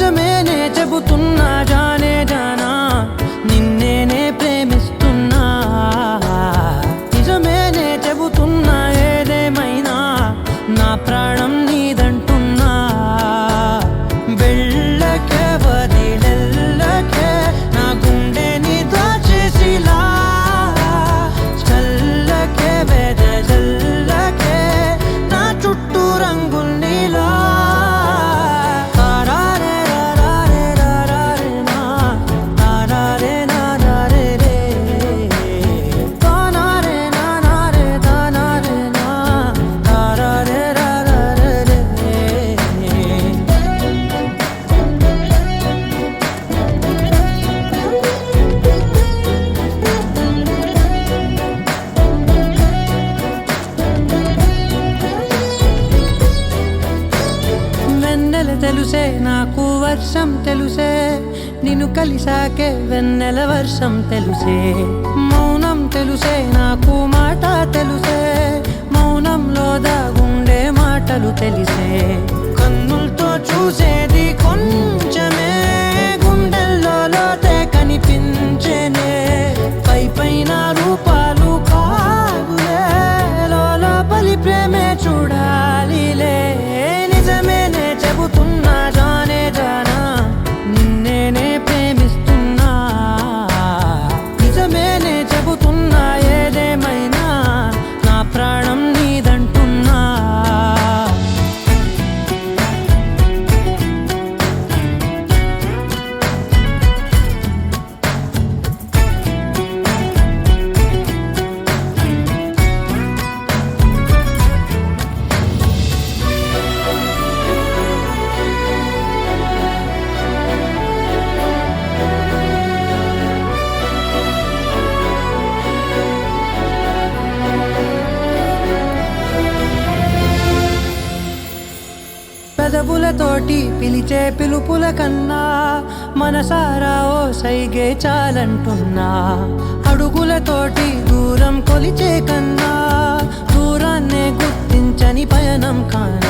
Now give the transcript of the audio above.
నిజమేనే చెబుతున్నా జానే జానా నిన్నేనే ప్రేమిస్తున్నా నిజమేనే చెబుతున్నా ఏదేమైనా నా ప్రాణం నీదంటున్నా వెళ్ళకే వదిలెళ్ళకే నా గుండెని దాచేసిలా చల్లకే వెదజల్లకే నా చుట్టూ రంగుల్నిలా తెలుసే నాకు వర్షం తెలుసే నిన్ను కలిసాకే వెన్నెల వర్షం తెలుసే మౌనం తెలుసే నాకు మాట తెలుసే మౌనంలో దాగుండే మాటలు తెలిసే కన్నులతో చూసేది కొంచెమే గుండెల్లో లోతే కనిపించేనే పై పైన రూపాలు కాదులే లోపలి ప్రేమే చూడాలిలే నిజమేనే చెబుతున్నా జానే జానా నిన్నేనే ప్రేమిస్తున్నా నిజమేనే చెబుతున్నా ఏదేమైనా నా ప్రాణం నీదంటున్నా పెదవులతోటి పిలిచే పిలుపుల కన్నా మనసారా ఓ సైగే చాలంటున్నా అడుగులతోటి దూరం కొలిచే కన్నా దూరాన్నే గుర్తించని పయనం కానా